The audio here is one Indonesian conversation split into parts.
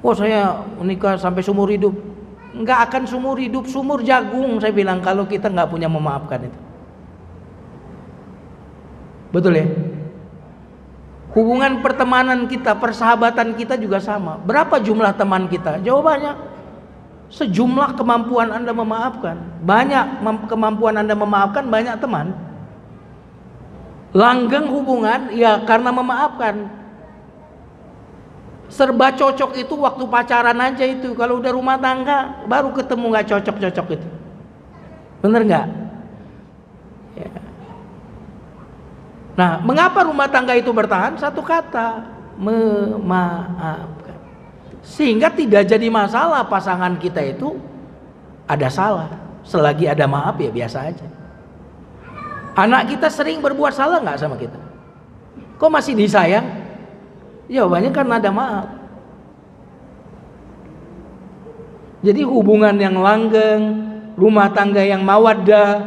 Oh saya menikah sampai seumur hidup. Nggak akan seumur hidup, sumur jagung saya bilang kalau kita nggak punya memaafkan itu. Betul ya? Hubungan pertemanan kita, persahabatan kita juga sama. Berapa jumlah teman kita? Jawabannya sejumlah kemampuan Anda memaafkan. Banyak kemampuan Anda memaafkan, banyak teman. Langgeng hubungan ya karena memaafkan. Serba cocok itu waktu pacaran aja itu. Kalau udah rumah tangga baru ketemu nggak cocok-cocok itu. Bener nggak? Ya. Nah, mengapa rumah tangga itu bertahan? Satu kata, memaafkan. Sehingga tidak jadi masalah pasangan kita itu ada salah. Selagi ada maaf ya biasa aja. Anak kita sering berbuat salah nggak sama kita? Kok masih disayang? Jawabannya karena ada maaf. Jadi hubungan yang langgeng, rumah tangga yang mawaddah,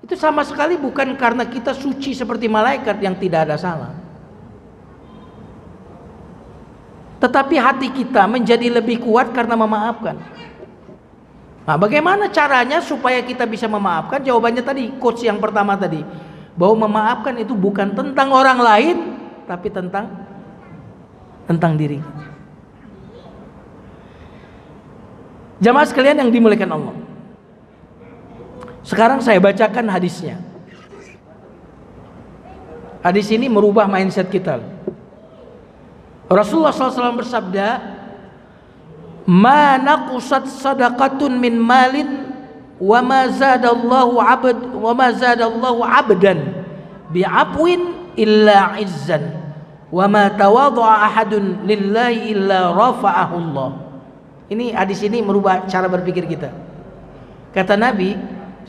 itu sama sekali bukan karena kita suci seperti malaikat yang tidak ada salah. Tetapi hati kita menjadi lebih kuat karena memaafkan. Nah, bagaimana caranya supaya kita bisa memaafkan? Jawabannya tadi, quotes yang pertama tadi, bahwa memaafkan itu bukan tentang orang lain, tapi tentang diri kita. Jamaah sekalian yang dimuliakan Allah, sekarang saya bacakan hadisnya. Hadis ini merubah mindset kita. Rasulullah SAW bersabda, "Ma naqusat sadaqatun min malin wa ma zadallahu abdan bi'afwin illa izzan wa ma tawadha'a ahadun lillahi illa rafa'ahu Allah." Ini hadis ini merubah cara berpikir kita. Kata Nabi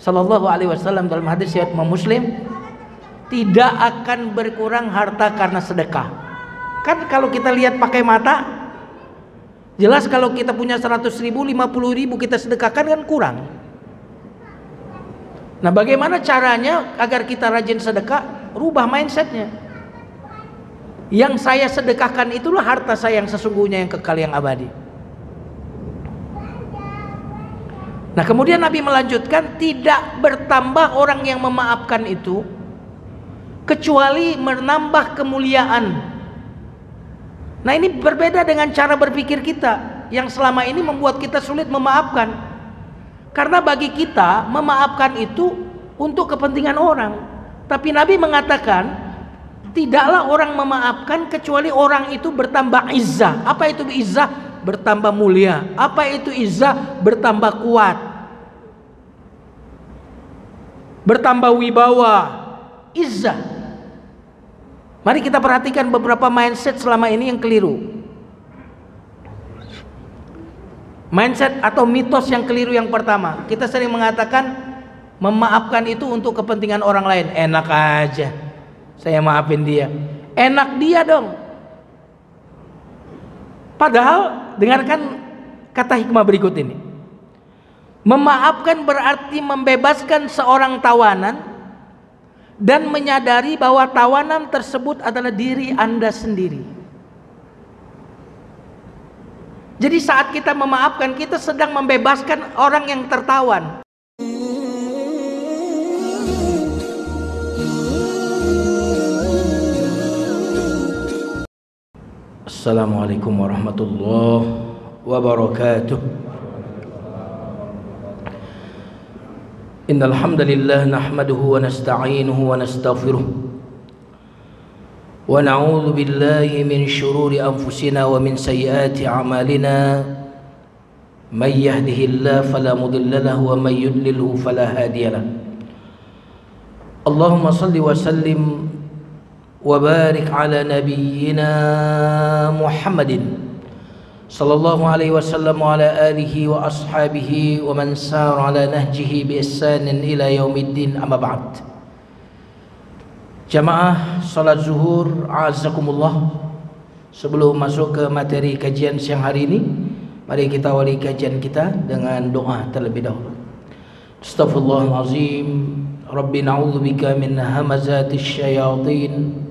Sallallahu Alaihi Wasallam dalam hadis riwayat Imam Muslim, tidak akan berkurang harta karena sedekah. Kan kalau kita lihat pakai mata, jelas kalau kita punya 100.000, 50.000 kita sedekahkan kan kurang. Nah, bagaimana caranya agar kita rajin sedekah? Rubah mindsetnya. Yang saya sedekahkan itulah harta saya yang sesungguhnya, yang kekal, yang abadi. Nah, kemudian Nabi melanjutkan, tidak bertambah orang yang memaafkan itu kecuali menambah kemuliaan. Nah, ini berbeda dengan cara berpikir kita yang selama ini membuat kita sulit memaafkan. Karena bagi kita memaafkan itu untuk kepentingan orang. Tapi Nabi mengatakan, tidaklah orang memaafkan kecuali orang itu bertambah izzah. Apa itu izzah? Bertambah mulia. Apa itu izzah? Bertambah kuat, bertambah wibawa, izzah. Mari kita perhatikan beberapa mindset selama ini yang keliru. Mindset atau mitos yang keliru yang pertama, kita sering mengatakan memaafkan itu untuk kepentingan orang lain. Enak aja saya maafin dia, enak dia dong. Padahal dengarkan kata hikmah berikut ini. Memaafkan berarti membebaskan seorang tawanan dan menyadari bahwa tawanan tersebut adalah diri Anda sendiri. Jadi saat kita memaafkan, kita sedang membebaskan orang yang tertawan. Assalamualaikum warahmatullahi wabarakatuh. Innal hamdalillah nahmaduhu wa nasta'inuhu wa nastaghfiruh wa na'udzu billahi min shururi anfusina wa min sayyiati a'malina may yahdihillahu fala mudilla lahu wa may yudlilhu fala hadiya lahu. Allahumma shalli wa sallim wa barik ala nabiyyina Muhammadin sallallahu alaihi wasallam wa ala alihi wa ashabihi wa man sara ala nahjihi bi ihsanin ila yaumiddin, amma ba'd. Jamaah salat zuhur azakumullah, sebelum masuk ke materi kajian siang hari ini, mari kita awali kajian kita dengan doa terlebih dahulu. Astaghfirullahalazim, Rabbi na'udzubika min hamazatis syayatin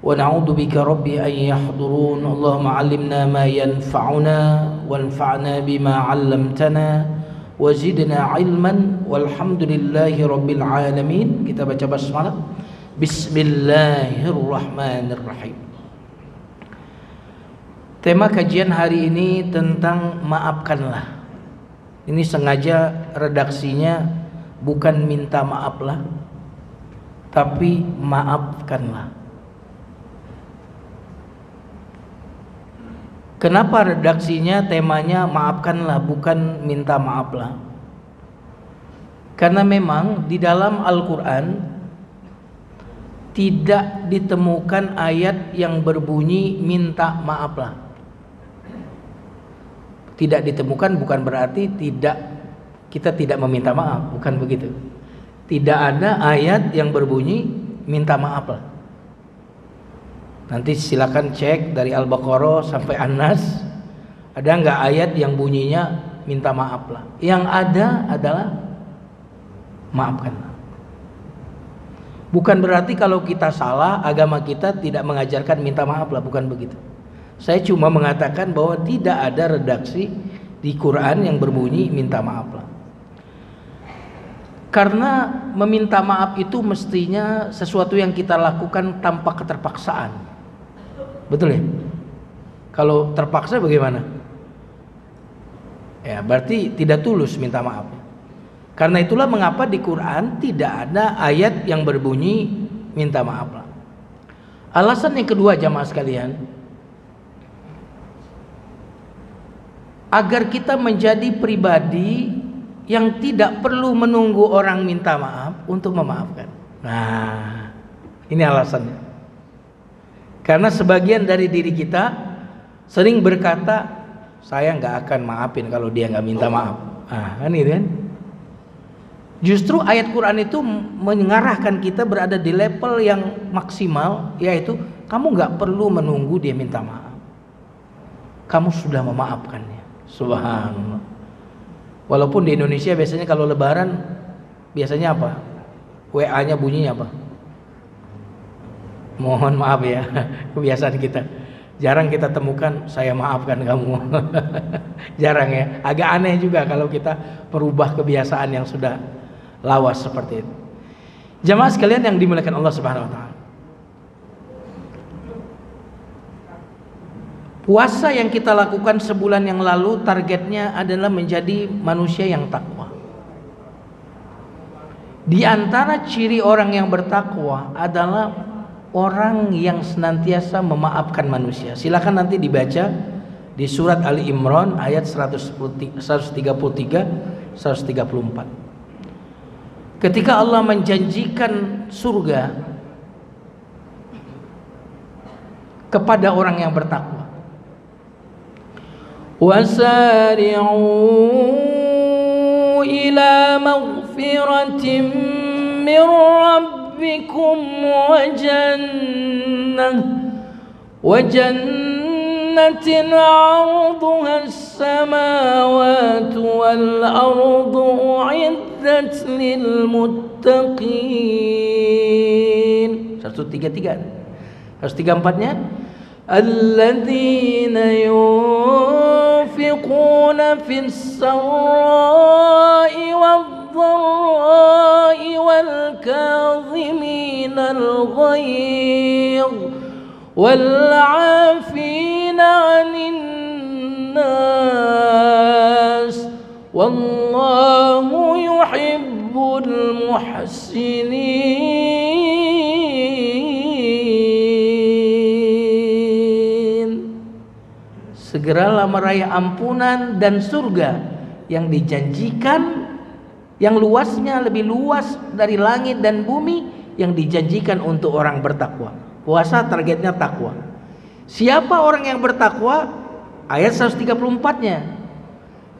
wa na'udzubika rabbi an yahdurun. Allahumma 'allimna ma yanfa'una wanfa'na bima 'allamtana wa zidna 'ilman walhamdulillahi rabbil alamin. Kita baca basmalah. Bismillahirrahmanirrahim. Tema kajian hari ini tentang maafkanlah. Ini sengaja redaksinya bukan minta maaflah, tapi maafkanlah. Kenapa redaksinya temanya maafkanlah bukan minta maaflah? Karena memang di dalam Al-Quran tidak ditemukan ayat yang berbunyi minta maaflah. Tidak ditemukan bukan berarti kita tidak meminta maaf, bukan begitu. Tidak ada ayat yang berbunyi minta maaflah. Nanti silakan cek dari Al-Baqarah sampai An-Nas, ada nggak ayat yang bunyinya minta maaflah. Yang ada adalah maafkanlah. Bukan berarti kalau kita salah, agama kita tidak mengajarkan minta maaflah, bukan begitu. Saya cuma mengatakan bahwa tidak ada redaksi di Quran yang berbunyi minta maaflah. Karena meminta maaf itu mestinya sesuatu yang kita lakukan tanpa keterpaksaan. Betul ya? Kalau terpaksa bagaimana? Ya, berarti tidak tulus minta maaf. Karena itulah mengapa di Quran tidak ada ayat yang berbunyi minta maaflah. Alasan yang kedua jamaah sekalian, agar kita menjadi pribadi yang tidak perlu menunggu orang minta maaf untuk memaafkan. Nah, ini alasannya. Karena sebagian dari diri kita sering berkata, saya nggak akan maafin kalau dia nggak minta maaf. Nah, kan itu kan? Justru ayat Quran itu mengarahkan kita berada di level yang maksimal, yaitu kamu nggak perlu menunggu dia minta maaf. Kamu sudah memaafkannya. Subhanallah. Walaupun di Indonesia biasanya kalau lebaran biasanya apa? WA-nya bunyinya apa? Mohon maaf ya, kebiasaan kita. Jarang kita temukan saya maafkan kamu. Jarang ya. Agak aneh juga kalau kita merubah kebiasaan yang sudah lawas seperti itu. Jamaah sekalian yang dimuliakan Allah Subhanahu wa taala. Puasa yang kita lakukan sebulan yang lalu targetnya adalah menjadi manusia yang takwa. Di antara ciri orang yang bertakwa adalah orang yang senantiasa memaafkan manusia. Silakan nanti dibaca di surat Ali Imran ayat 133 134. Ketika Allah menjanjikan surga kepada orang yang bertakwa, وَسَارِعُوا إِلَى مَغْفِرَةٍ مِّن رَّبِّكُمْ وَجَنَّةٍ عَرْضُهَا السَّمَاوَاتُ وَالْأَرْضُ أُعِدَّتْ لِلْمُتَّقِينَ. 134 nya الذين ينفقون في السراء والضراء والكاظمين الغيظ والعافين عن الناس والله يحب المحسنين. Segeralah meraih ampunan dan surga yang dijanjikan, yang luasnya lebih luas dari langit dan bumi, yang dijanjikan untuk orang bertakwa. Puasa targetnya takwa. Siapa orang yang bertakwa? Ayat 134-nya,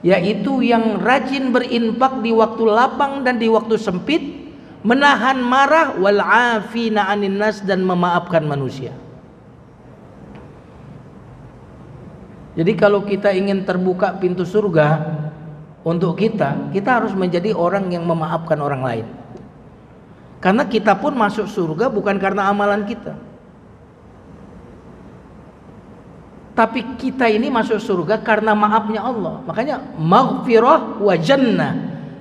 yaitu yang rajin berinfak di waktu lapang dan di waktu sempit, menahan marah, wal afina 'anin nas, dan memaafkan manusia. Jadi kalau kita ingin terbuka pintu surga untuk kita harus menjadi orang yang memaafkan orang lain. Karena kita pun masuk surga bukan karena amalan kita. Tapi kita ini masuk surga karena maafnya Allah. Makanya maghfirah wa jannah,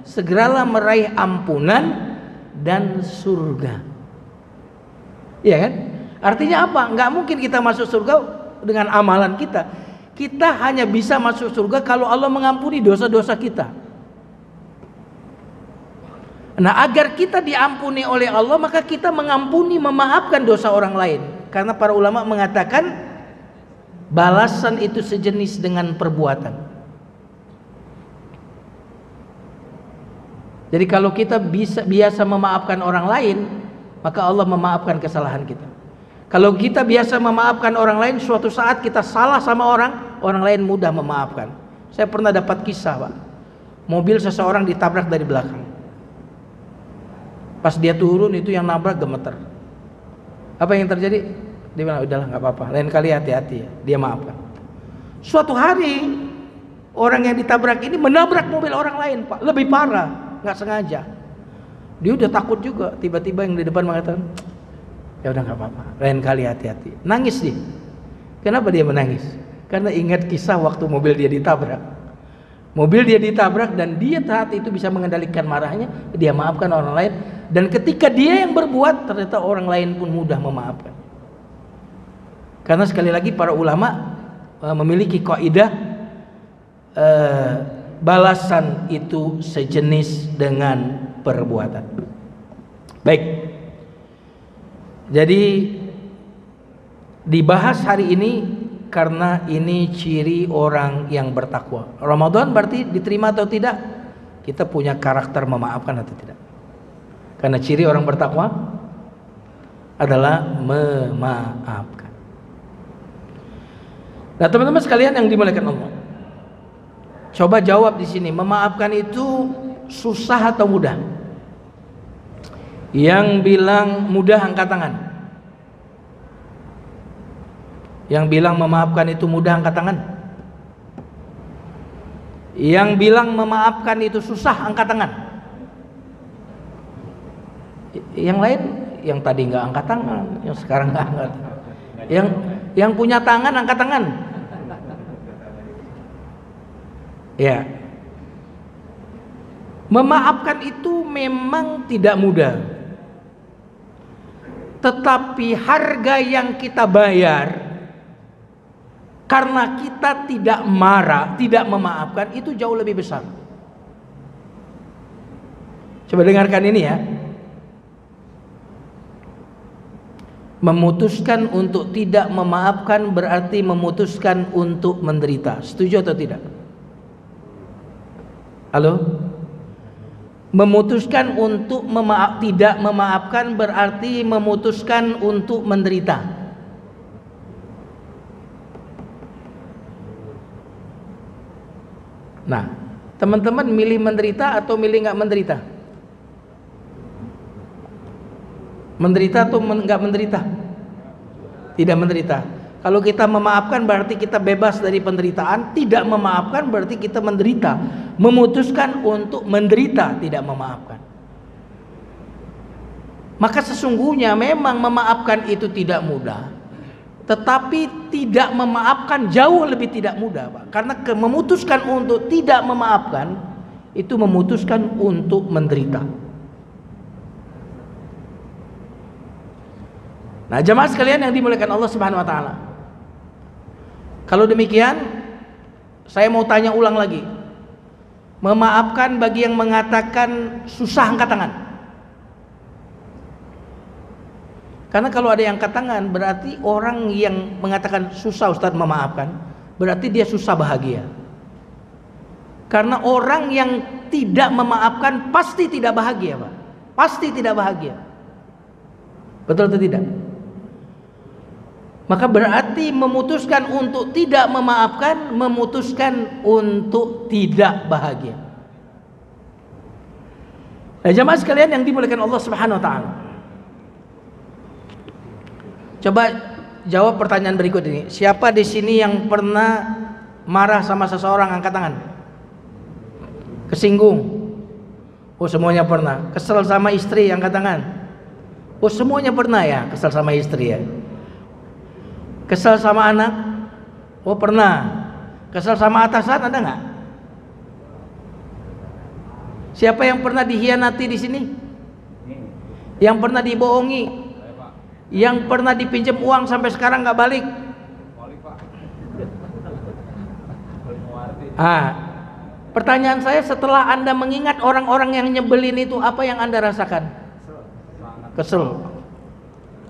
segeralah meraih ampunan dan surga. Iya kan? Artinya apa? Nggak mungkin kita masuk surga dengan amalan kita. Kita hanya bisa masuk surga kalau Allah mengampuni dosa-dosa kita. Nah, agar kita diampuni oleh Allah, maka kita mengampuni, memaafkan dosa orang lain. Karena para ulama mengatakan balasan itu sejenis dengan perbuatan. Jadi kalau kita biasa memaafkan orang lain, maka Allah memaafkan kesalahan kita. Kalau kita biasa memaafkan orang lain, suatu saat kita salah sama orang lain mudah memaafkan. Saya pernah dapat kisah, Pak. Mobil seseorang ditabrak dari belakang. Pas dia turun, itu yang nabrak gemeter. Apa yang terjadi? Dia bilang, udahlah nggak apa-apa, lain kali hati-hati ya. Dia maafkan. Suatu hari orang yang ditabrak ini menabrak mobil orang lain, Pak, lebih parah, nggak sengaja. Dia udah takut juga. Tiba-tiba yang di depan mengatakan, ya udah nggak apa-apa, lain kali hati-hati. Nangis dia. Kenapa dia menangis? Karena ingat kisah waktu mobil dia ditabrak. Mobil dia ditabrak dan dia saat itu bisa mengendalikan marahnya, dia maafkan orang lain. Dan ketika dia yang berbuat, ternyata orang lain pun mudah memaafkan. Karena sekali lagi para ulama memiliki kaidah balasan itu sejenis dengan perbuatan. Baik. Jadi dibahas hari ini karena ini ciri orang yang bertakwa. Ramadan berarti diterima atau tidak? Kita punya karakter memaafkan atau tidak? Karena ciri orang bertakwa adalah memaafkan. Nah, teman-teman sekalian yang dimuliakan Allah, coba jawab di sini, memaafkan itu susah atau mudah? Yang bilang mudah angkat tangan. Yang bilang memaafkan itu mudah angkat tangan. Yang bilang memaafkan itu susah angkat tangan. Yang lain, yang tadi nggak angkat tangan, yang sekarang nggak angkat. Yang punya tangan angkat tangan. Ya. Memaafkan itu memang tidak mudah. Tetapi harga yang kita bayar karena kita tidak marah, tidak memaafkan, itu jauh lebih besar. Coba dengarkan ini ya. Memutuskan untuk tidak memaafkan berarti memutuskan untuk menderita. Setuju atau tidak? Halo? Memutuskan untuk tidak memaafkan berarti memutuskan untuk menderita. Nah, teman-teman milih menderita atau milih nggak menderita? Menderita atau nggak menderita? Tidak menderita. Kalau kita memaafkan berarti kita bebas dari penderitaan. Tidak memaafkan berarti kita menderita. Memutuskan untuk menderita, tidak memaafkan. Maka sesungguhnya memang memaafkan itu tidak mudah. Tetapi tidak memaafkan jauh lebih tidak mudah, Pak. Karena memutuskan untuk tidak memaafkan itu memutuskan untuk menderita. Nah, jemaah sekalian yang dimuliakan Allah Subhanahu wa taala. Kalau demikian, saya mau tanya ulang lagi. Memaafkan bagi yang mengatakan susah angkat tangan. Karena kalau ada yang angkat tangan berarti orang yang mengatakan susah Ustaz memaafkan, berarti dia susah bahagia. Karena orang yang tidak memaafkan pasti tidak bahagia, Pak. Pasti tidak bahagia. Betul atau tidak? Maka berarti memutuskan untuk tidak memaafkan, memutuskan untuk tidak bahagia. Nah, jemaah sekalian yang dimuliakan Allah Subhanahu wa taala. Coba jawab pertanyaan berikut ini. Siapa di sini yang pernah marah sama seseorang, angkat tangan? Kesinggung? Oh, semuanya pernah. Kesel sama istri, angkat tangan. Oh, semuanya pernah ya kesel sama istri ya. Kesel sama anak, Oh pernah. Kesel sama atasan ada nggak? Siapa yang pernah dikhianati di sini? Yang pernah dibohongi? Yang pernah dipinjam uang sampai sekarang nggak balik? Pertanyaan saya, setelah Anda mengingat orang-orang yang nyebelin itu, apa yang Anda rasakan? Kesel.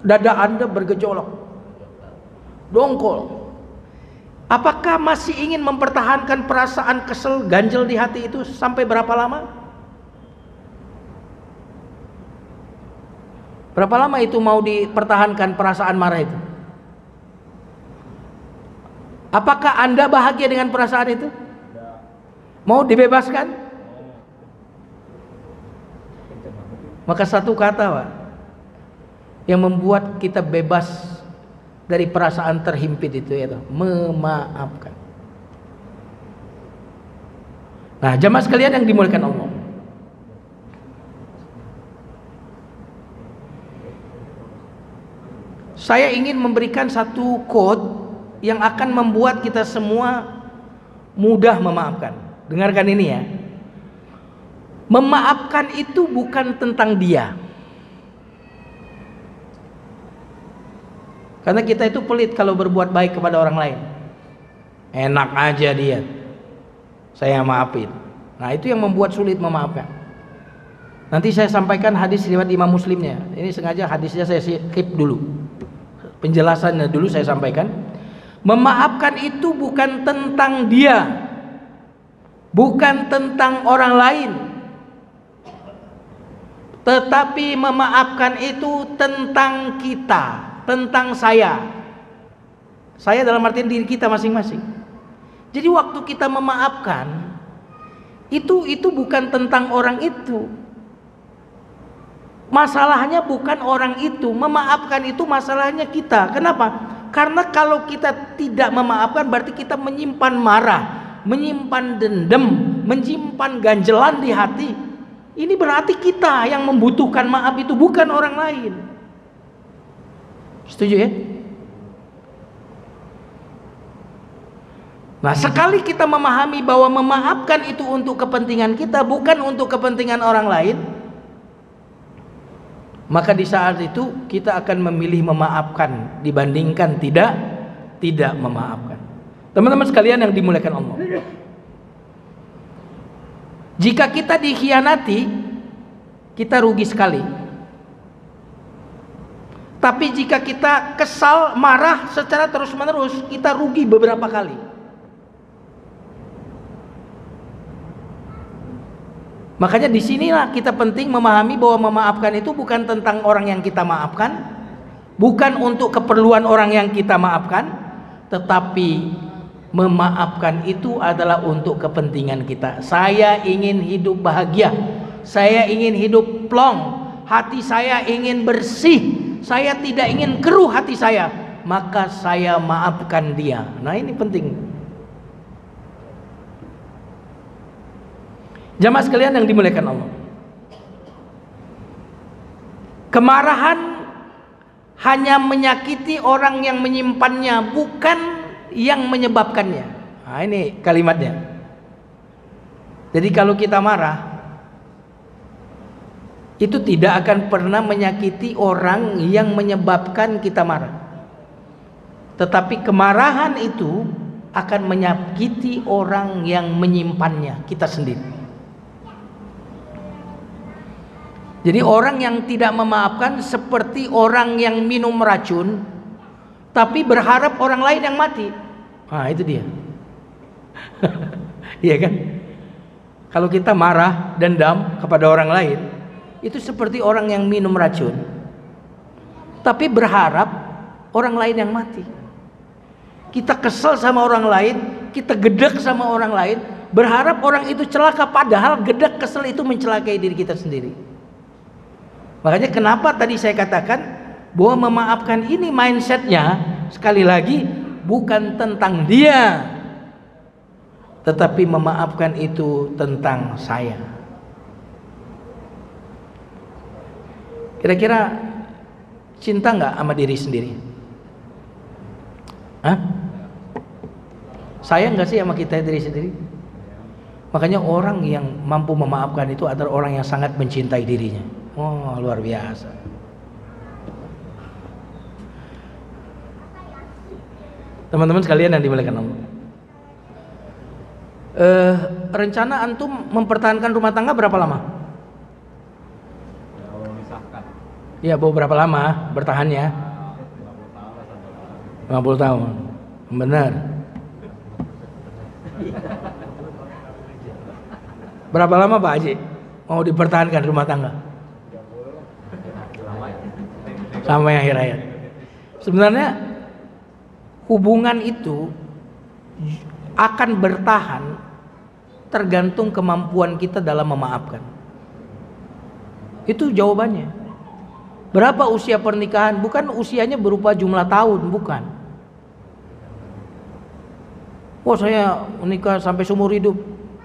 Dada Anda bergejolak, dongkol. Apakah masih ingin mempertahankan perasaan kesel, ganjel di hati itu sampai berapa lama? Berapa lama itu mau dipertahankan perasaan marah itu? Apakah Anda bahagia dengan perasaan itu? Mau dibebaskan? Maka satu kata, Pak, yang membuat kita bebas dari perasaan terhimpit itu, yaitu memaafkan. Nah, jamaah sekalian yang dimuliakan Allah, saya ingin memberikan satu quote yang akan membuat kita semua mudah memaafkan. Dengarkan ini ya. Memaafkan itu bukan tentang dia. Karena kita itu pelit kalau berbuat baik kepada orang lain. Enak aja dia, saya maafin. Nah, itu yang membuat sulit memaafkan. Nanti saya sampaikan hadis riwayat Imam Muslimnya. Ini sengaja hadisnya saya skip dulu, penjelasannya dulu saya sampaikan. Memaafkan itu bukan tentang dia, bukan tentang orang lain, tetapi memaafkan itu tentang kita, tentang saya. Saya dalam artian diri kita masing-masing. Jadi waktu kita memaafkan itu bukan tentang orang itu. Masalahnya bukan orang itu, memaafkan itu masalahnya kita. Kenapa? Karena kalau kita tidak memaafkan berarti kita menyimpan marah, menyimpan dendam, menyimpan ganjelan di hati. Ini berarti kita yang membutuhkan maaf itu, bukan orang lain. Setuju ya? Nah, sekali kita memahami bahwa memaafkan itu untuk kepentingan kita, bukan untuk kepentingan orang lain, maka di saat itu kita akan memilih memaafkan dibandingkan tidak memaafkan. Teman-teman sekalian yang dimuliakan Allah, jika kita dikhianati, kita rugi sekali. Tapi jika kita kesal, marah secara terus-menerus, kita rugi beberapa kali. Makanya disinilah kita penting memahami bahwa memaafkan itu bukan tentang orang yang kita maafkan, bukan untuk keperluan orang yang kita maafkan, tetapi memaafkan itu adalah untuk kepentingan kita. Saya ingin hidup bahagia, saya ingin hidup plong, hati saya ingin bersih, saya tidak ingin keruh hati saya, maka saya maafkan dia. Nah, ini penting. Jamaah sekalian yang dimuliakan Allah, kemarahan hanya menyakiti orang yang menyimpannya, bukan yang menyebabkannya. Nah, ini kalimatnya. Jadi kalau kita marah, itu tidak akan pernah menyakiti orang yang menyebabkan kita marah, tetapi kemarahan itu akan menyakiti orang yang menyimpannya, kita sendiri. Jadi orang yang tidak memaafkan seperti orang yang minum racun tapi berharap orang lain yang mati. Nah, itu dia. Iya kan? Kalau kita marah, dendam kepada orang lain, itu seperti orang yang minum racun tapi berharap orang lain yang mati. Kita kesel sama orang lain, kita gedek sama orang lain, berharap orang itu celaka, padahal gedek kesel itu mencelakai diri kita sendiri. Makanya kenapa tadi saya katakan bahwa memaafkan ini mindsetnya, sekali lagi, bukan tentang dia, tetapi memaafkan itu tentang saya. Kira-kira cinta nggak sama diri sendiri? Hah? Sayang nggak sih sama kita diri sendiri? Makanya orang yang mampu memaafkan itu adalah orang yang sangat mencintai dirinya. Oh, luar biasa. Teman-teman sekalian yang dimuliakan Allah. Rencana antum mempertahankan rumah tangga berapa lama? Ya, berapa lama bertahannya? 50 tahun. Benar. Berapa lama Pak Haji mau dipertahankan rumah tangga? Sampai akhir hayat. Sebenarnya hubungan itu akan bertahan tergantung kemampuan kita dalam memaafkan. Itu jawabannya. Berapa usia pernikahan? Bukan usianya berupa jumlah tahun, bukan. Oh, saya menikah sampai seumur hidup.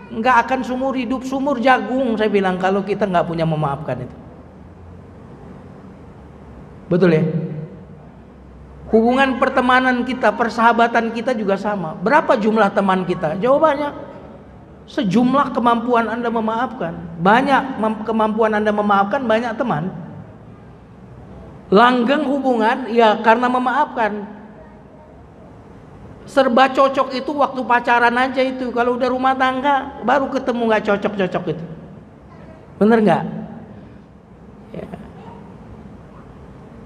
Nggak akan seumur hidup, sumur jagung saya bilang kalau kita nggak punya memaafkan itu. Betul ya? Hubungan pertemanan kita, persahabatan kita juga sama. Berapa jumlah teman kita? Jawabannya sejumlah kemampuan Anda memaafkan. Banyak kemampuan Anda memaafkan, banyak teman. Langgeng hubungan ya karena memaafkan. Serba cocok itu waktu pacaran aja itu. Kalau udah rumah tangga baru ketemu nggak cocok-cocok itu. Bener nggak? Ya.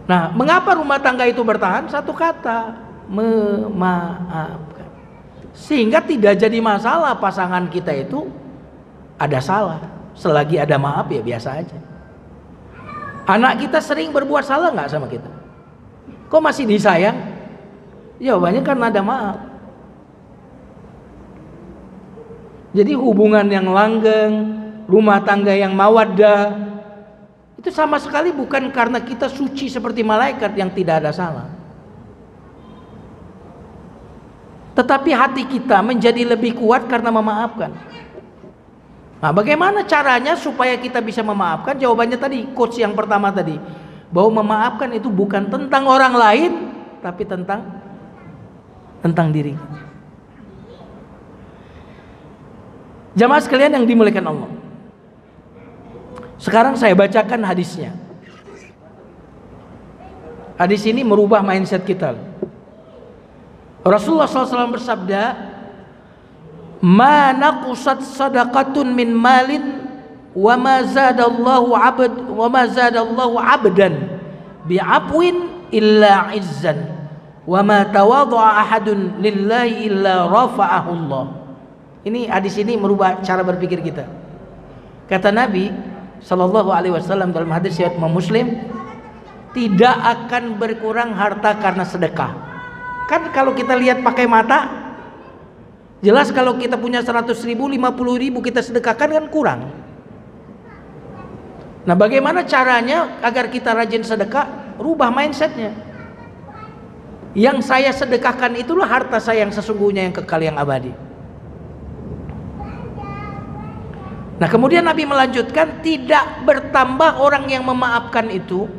Nah, mengapa rumah tangga itu bertahan? Satu kata, memaafkan. Sehingga tidak jadi masalah pasangan kita itu ada salah. Selagi ada maaf ya biasa aja. Anak kita sering berbuat salah nggak sama kita? Kok masih disayang? Jawabannya karena ada maaf. Jadi hubungan yang langgeng, rumah tangga yang mawaddah, itu sama sekali bukan karena kita suci seperti malaikat yang tidak ada salah. Tetapi hati kita menjadi lebih kuat karena memaafkan. Nah, bagaimana caranya supaya kita bisa memaafkan? Jawabannya tadi, quotes yang pertama tadi, bahwa memaafkan itu bukan tentang orang lain, tapi tentang diri. Jamaah sekalian yang dimuliakan Allah. Sekarang saya bacakan hadisnya. Hadis ini merubah mindset kita. Rasulullah SAW bersabda, "Ma naqusat sadaqatun min malin wa ma zadallahu abdan bi'afwin illa izzan. Wa ma tawadha'a ahadun lillahi illa rafa'ahu Allah." Ini hadis ini merubah cara berpikir kita. Kata Nabi sallallahu alaihi wasallam dalam hadis riwayat Imam Muslim, tidak akan berkurang harta karena sedekah. Kan kalau kita lihat pakai mata, jelas kalau kita punya 100.000, 50.000 kita sedekahkan kan kurang. Nah, bagaimana caranya agar kita rajin sedekah? Rubah mindsetnya. Yang saya sedekahkan itulah harta saya yang sesungguhnya, yang kekal, yang abadi. Nah, kemudian Nabi melanjutkan, tidak bertambah orang yang memaafkan itu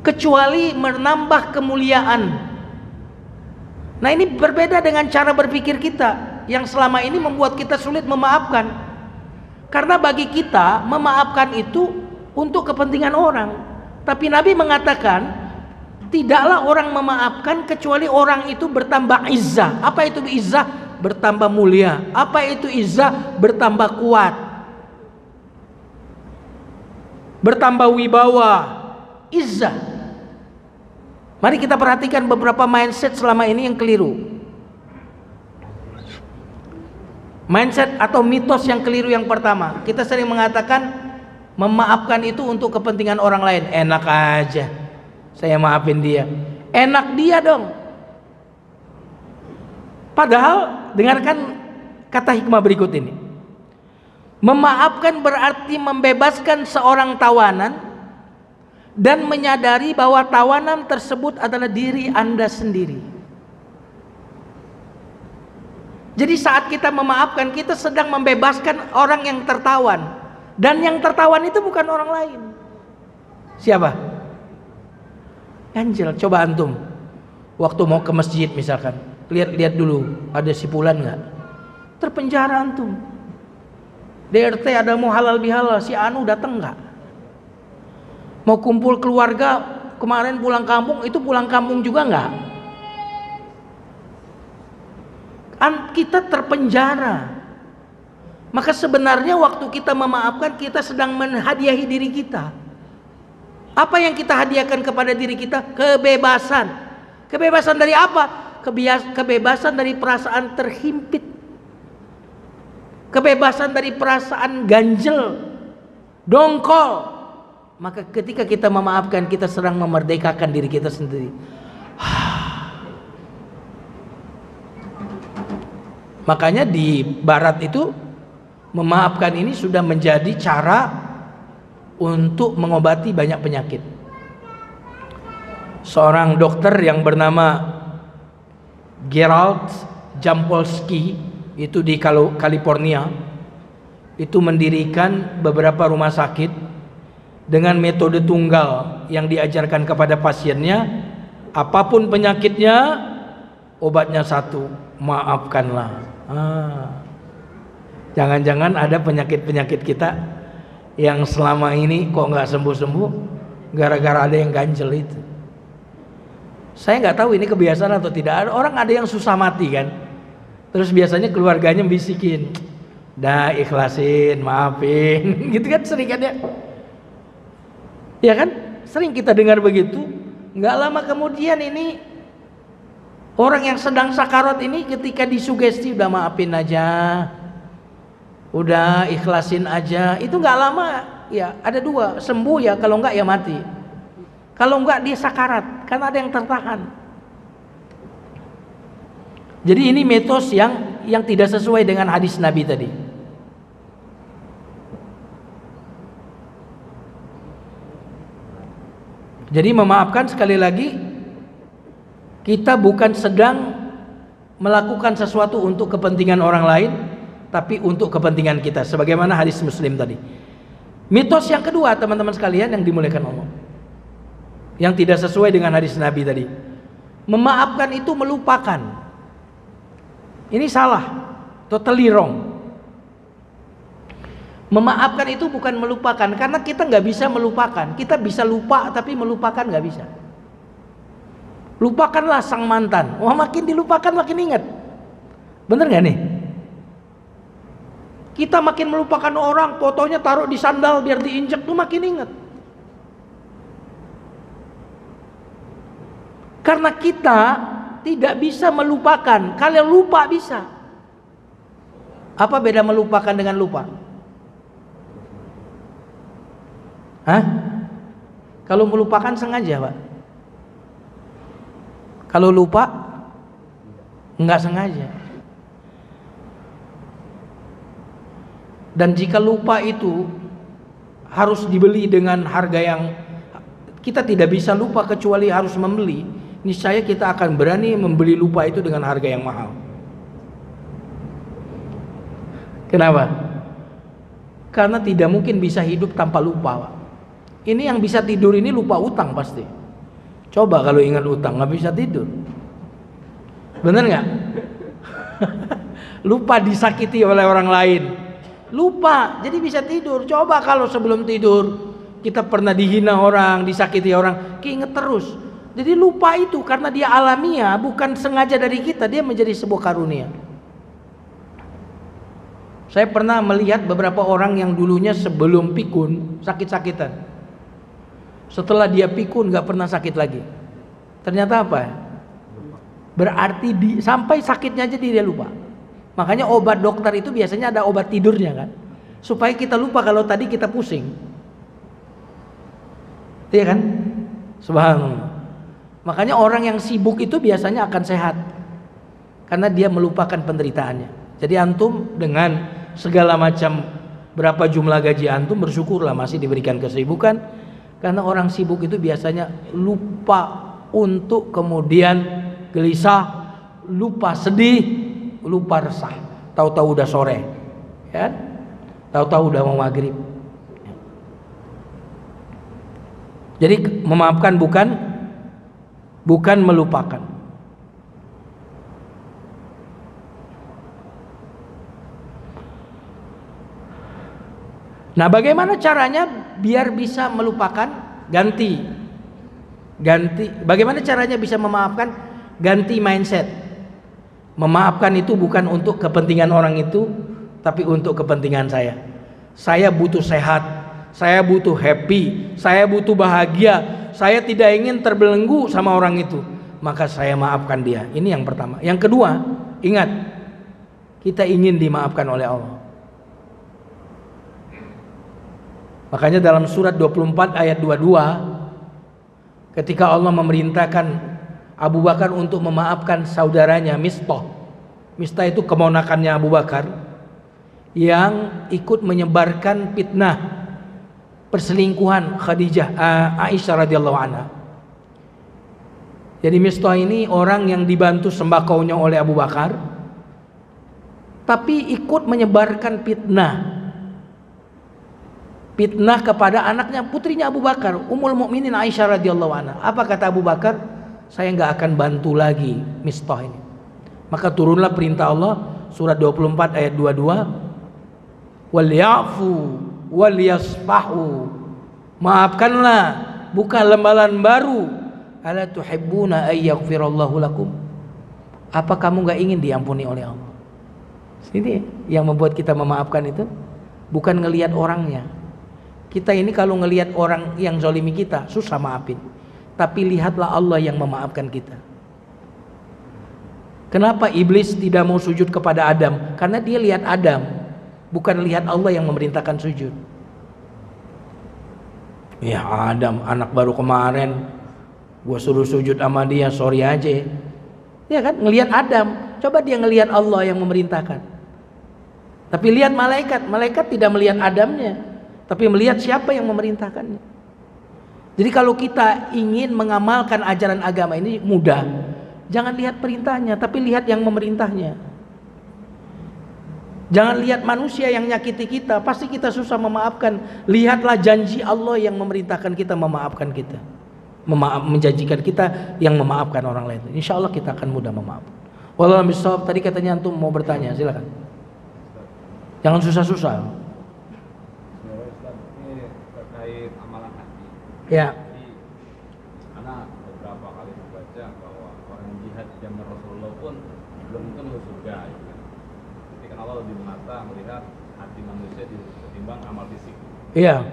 kecuali menambah kemuliaan. Nah, ini berbeda dengan cara berpikir kita yang selama ini membuat kita sulit memaafkan. Karena bagi kita memaafkan itu untuk kepentingan orang. Tapi Nabi mengatakan, tidaklah orang memaafkan kecuali orang itu bertambah izzah. Apa itu izzah? Bertambah mulia. Apa itu izzah? Bertambah kuat, bertambah wibawa, izzah. Mari kita perhatikan beberapa mindset selama ini yang keliru. Mindset atau mitos yang keliru yang pertama, kita sering mengatakan memaafkan itu untuk kepentingan orang lain. Enak aja saya maafin dia, enak dia dong. Padahal dengarkan kata hikmah berikut ini. Memaafkan berarti membebaskan seorang tawanan dan menyadari bahwa tawanan tersebut adalah diri Anda sendiri. Jadi saat kita memaafkan, kita sedang membebaskan orang yang tertawan. Dan yang tertawan itu bukan orang lain. Siapa? Angel. Coba antum waktu mau ke masjid misalkan, lihat dulu ada si Fulan nggak, terpenjara antum. DRT ada mau halal bihalal, si Anu datang nggak? Mau kumpul keluarga kemarin pulang kampung, itu pulang kampung juga nggak? Kita terpenjara. Maka sebenarnya waktu kita memaafkan, kita sedang menghadiahi diri kita. Apa yang kita hadiahkan kepada diri kita? Kebebasan. Kebebasan dari apa? Kebebasan dari perasaan terhimpit. Kebebasan dari perasaan ganjel, dongkol. Maka ketika kita memaafkan, kita sedang memerdekakan diri kita sendiri. Makanya di barat itu memaafkan ini sudah menjadi cara untuk mengobati banyak penyakit. Seorang dokter yang bernama Gerald Jampolsky itu di California itu mendirikan beberapa rumah sakit dengan metode tunggal yang diajarkan kepada pasiennya, apapun penyakitnya obatnya satu, maafkanlah. Jangan-jangan ada penyakit-penyakit kita yang selama ini kok nggak sembuh-sembuh gara-gara ada yang ganjel itu. Saya nggak tahu ini kebiasaan atau tidak. Orang ada yang susah mati kan, terus biasanya keluarganya bisikin, dah ikhlasin, maafin, gitu kan sering kan ya? Ya kan, sering kita dengar begitu. Nggak lama kemudian ini orang yang sedang sakarat ini ketika disugesti, udah maafin aja, udah ikhlasin aja, itu nggak lama ya ada dua, sembuh ya, kalau nggak ya mati. Kalau enggak dia sakarat, karena ada yang tertahan. Jadi ini mitos yang tidak sesuai dengan hadis Nabi tadi. Jadi memaafkan, sekali lagi, kita bukan sedang melakukan sesuatu untuk kepentingan orang lain, tapi untuk kepentingan kita, sebagaimana hadis Muslim tadi. Mitos yang kedua, teman-teman sekalian yang dimuliakan Allah, yang tidak sesuai dengan hadis Nabi tadi, memaafkan itu melupakan. Ini salah, totally wrong. Memaafkan itu bukan melupakan, karena kita nggak bisa melupakan. Kita bisa lupa, tapi melupakan nggak bisa. Lupakanlah sang mantan, wah makin dilupakan makin ingat. Bener nggak nih? Kita makin melupakan orang, fotonya taruh di sandal biar diinjek tuh makin ingat. Karena kita tidak bisa melupakan. Kalau lupa bisa. Apa beda melupakan dengan lupa? Hah? Kalau melupakan sengaja, Pak. Kalau lupa enggak sengaja. Dan jika lupa itu harus dibeli dengan harga yang kita tidak bisa lupa kecuali harus membeli. Niscaya kita akan berani membeli lupa itu dengan harga yang mahal. Kenapa? Karena tidak mungkin bisa hidup tanpa lupa, Pak. Ini yang bisa tidur ini lupa utang pasti. Coba kalau ingat utang nggak bisa tidur. Bener nggak? Lupa disakiti oleh orang lain, lupa jadi bisa tidur. Coba kalau sebelum tidur kita pernah dihina orang, disakiti orang, keinget terus. Jadi lupa itu karena dia alamiah, bukan sengaja dari kita, dia menjadi sebuah karunia. Saya pernah melihat beberapa orang yang dulunya sebelum pikun sakit-sakitan. Setelah dia pikun gak pernah sakit lagi. Ternyata apa? Berarti sampai sakitnya aja dia lupa. Makanya obat dokter itu biasanya ada obat tidurnya kan, supaya kita lupa kalau tadi kita pusing. Iya kan? Subhanallah. Makanya orang yang sibuk itu biasanya akan sehat, karena dia melupakan penderitaannya. Jadi antum dengan segala macam berapa jumlah gaji antum, bersyukurlah masih diberikan kesibukan. Karena orang sibuk itu biasanya lupa untuk kemudian gelisah, lupa sedih, lupa resah. Tahu-tahu udah sore, ya? Tahu-tahu udah mau maghrib. Jadi memaafkan bukan melupakan. Nah, bagaimana caranya biar bisa melupakan? Ganti. Bagaimana caranya bisa memaafkan? Ganti mindset. Memaafkan itu bukan untuk kepentingan orang itu, tapi untuk kepentingan saya. Saya butuh sehat, saya butuh happy, saya butuh bahagia. Saya tidak ingin terbelenggu sama orang itu, maka saya maafkan dia. Ini yang pertama. Yang kedua, ingat, kita ingin dimaafkan oleh Allah. Makanya dalam surat 24 ayat 22, ketika Allah memerintahkan Abu Bakar untuk memaafkan saudaranya Mistah. Mistah itu keponakannya Abu Bakar yang ikut menyebarkan fitnah perselingkuhan Aisyah radhiyallahu anha. Jadi Mistah ini orang yang dibantu sembakaunya oleh Abu Bakar, tapi ikut menyebarkan fitnah kepada anaknya, putrinya Abu Bakar, Ummul Mukminin Aisyah radhiyallahu anha. Apa kata Abu Bakar? Saya nggak akan bantu lagi Mistah ini. Maka turunlah perintah Allah, surat 24 ayat 22, wal ya'fu wal yasfahu. Maafkanlah, buka lembaran baru. Ala tuhibbuna ay yaghfirallahu lakum. Apa kamu nggak ingin diampuni oleh Allah? Ini yang membuat kita memaafkan itu, bukan ngelihat orangnya. Kita ini kalau ngelihat orang yang zalimi kita susah maafin, tapi lihatlah Allah yang memaafkan kita. Kenapa iblis tidak mau sujud kepada Adam? Karena dia lihat Adam, bukan lihat Allah yang memerintahkan sujud. Ya Adam, anak baru kemarin gua suruh sujud sama dia, sorry aja. Ya kan, ngelihat Adam. Coba dia ngelihat Allah yang memerintahkan. Tapi lihat malaikat tidak melihat Adamnya, tapi melihat siapa yang memerintahkannya. Jadi kalau kita ingin mengamalkan ajaran agama ini mudah. Jangan lihat perintahnya, tapi lihat yang memerintahnya. Jangan lihat manusia yang nyakiti kita, pasti kita susah memaafkan. Lihatlah janji Allah yang memerintahkan kita memaafkan kita. Menjanjikan kita yang memaafkan orang lain. Insya Allah kita akan mudah memaafkan. Wallahu a'lam. Tadi katanya antum mau bertanya, silakan. Jangan susah-susah. Ini terkait amalan hati. Ya. Karena beberapa kali membaca bahwa orang jihad di zaman Rasulullah pun belum tentu masuk surga. Gitu kan. Jadi kan Allah lebih mengata melihat hati manusia ketimbang amal fisik. Iya.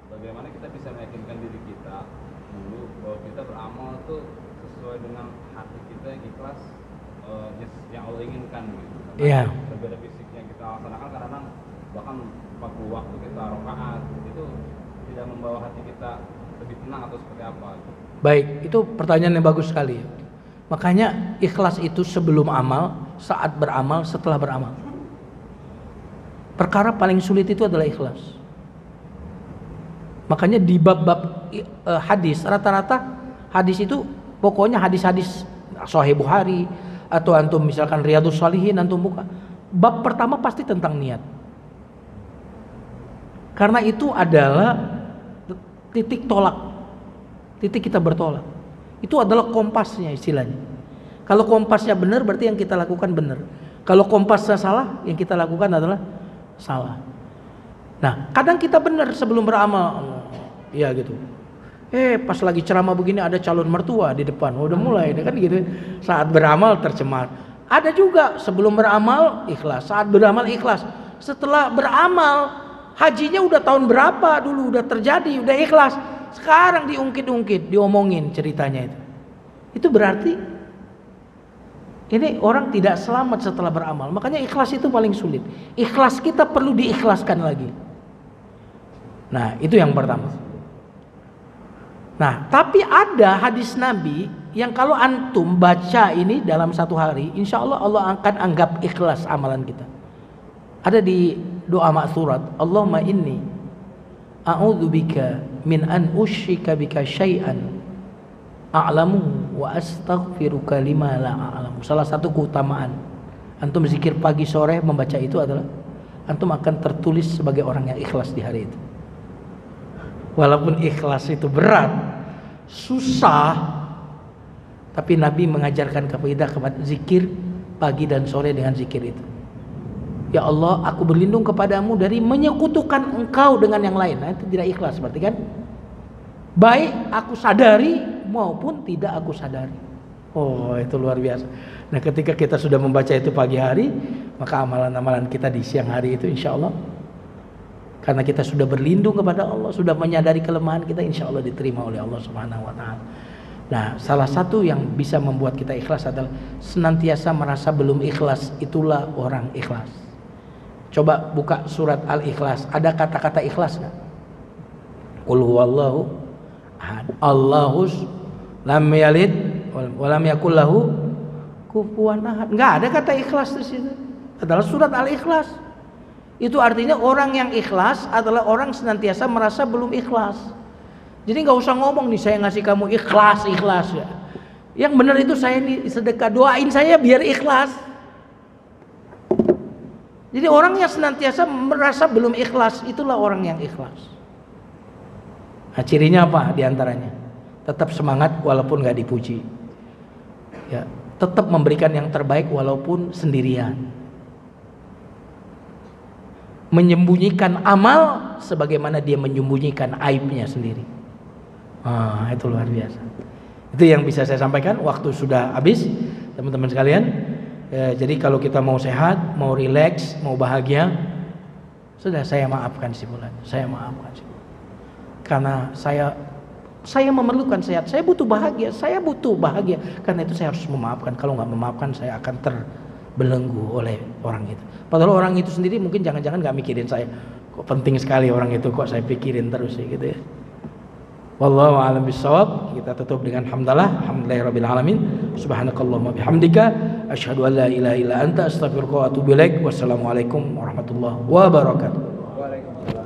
Bagaimana kita bisa meyakinkan diri kita dulu bahwa kita beramal tuh sesuai dengan hati kita yang ikhlas, yang Allah inginkan gitu. Iya. Berbeda fisik yang kita laksanakan kadang bahkan 40 waktu kita rakaat itu tidak membawa hati kita lebih tenang atau seperti apa. Baik, itu pertanyaan yang bagus sekali. Makanya ikhlas itu sebelum amal, saat beramal, setelah beramal. Perkara paling sulit itu adalah ikhlas. Makanya di bab-bab hadis, rata-rata hadis itu pokoknya hadis-hadis Sahih Bukhari atau antum misalkan Riyadhus Shalihin antum buka, bab pertama pasti tentang niat. Karena itu adalah titik tolak, titik kita bertolak. Itu adalah kompasnya istilahnya. Kalau kompasnya benar berarti yang kita lakukan benar. Kalau kompasnya salah, yang kita lakukan adalah salah. Nah, kadang kita benar sebelum beramal, ya gitu. Pas lagi ceramah begini ada calon mertua di depan, udah mulai, kan gitu. Saat beramal tercemar. Ada juga sebelum beramal ikhlas, saat beramal ikhlas. Setelah beramal, hajinya udah tahun berapa dulu udah terjadi, udah ikhlas. Sekarang diungkit-ungkit, diomongin ceritanya itu. Itu berarti ini orang tidak selamat setelah beramal. Makanya ikhlas itu paling sulit. Ikhlas kita perlu diikhlaskan lagi. Nah, itu yang pertama. Nah, tapi ada hadis Nabi yang kalau antum baca ini dalam satu hari, insya Allah Allah akan anggap ikhlas amalan kita. Ada di doa maksurat, Allahumma inni a'udzubika min an usyrika bika syai'an a'lamu wa astaghfiruka lima la a'lamu. Salah satu keutamaan antum zikir pagi sore membaca itu adalah antum akan tertulis sebagai orang yang ikhlas di hari itu. Walaupun ikhlas itu berat, susah, tapi Nabi mengajarkan kepada zikir pagi dan sore dengan zikir itu. Ya Allah, aku berlindung kepadamu dari menyekutukan engkau dengan yang lain. Nah, itu tidak ikhlas berarti kan? Baik aku sadari maupun tidak aku sadari. Oh, itu luar biasa. Nah, ketika kita sudah membaca itu pagi hari, maka amalan-amalan kita di siang hari itu insya Allah, karena kita sudah berlindung kepada Allah, sudah menyadari kelemahan kita, insya Allah diterima oleh Allah Subhanahu wa Ta'ala. Nah, salah satu yang bisa membuat kita ikhlas adalah senantiasa merasa belum ikhlas. Itulah orang ikhlas. Coba buka surat Al-Ikhlas. Ada kata-kata ikhlas nggak? Qul huwallahu ahad, Allahus lam yalid wa lam yakul lahu kufuwan ahad. Nggak ada kata ikhlas di situ. Adalah surat Al-Ikhlas. Itu artinya orang yang ikhlas adalah orang senantiasa merasa belum ikhlas. Jadi nggak usah ngomong nih saya ngasih kamu ikhlas ya. Yang benar itu saya nih sedekah, doain saya biar ikhlas. Jadi orang yang senantiasa merasa belum ikhlas, itulah orang yang ikhlas. Nah, cirinya apa diantaranya? Tetap semangat walaupun nggak dipuji. Ya, tetap memberikan yang terbaik walaupun sendirian. Menyembunyikan amal sebagaimana dia menyembunyikan aibnya sendiri. Itu luar biasa. Itu yang bisa saya sampaikan. Waktu sudah habis, teman-teman sekalian. Jadi kalau kita mau sehat, mau rileks, mau bahagia, sudah saya maafkan si fulan. Saya maafkan si fulan. Karena saya memerlukan sehat. Saya butuh bahagia. Saya butuh bahagia. Karena itu saya harus memaafkan. Kalau nggak memaafkan, saya akan terbelenggu oleh orang itu. Padahal orang itu sendiri mungkin jangan-jangan nggak mikirin saya. Kok penting sekali orang itu, kok saya pikirin terus gitu ya. Wallahu a'lam bishawab. Kita tutup dengan hamdalah, alhamdulillahirabbil alamin. Subhanakallahumma bihamdika asyhadu an la ilaha illa anta astaghfiruka wa atubu ilaik. Wassalamualaikum warahmatullahi wabarakatuh. Waalaikumsalam.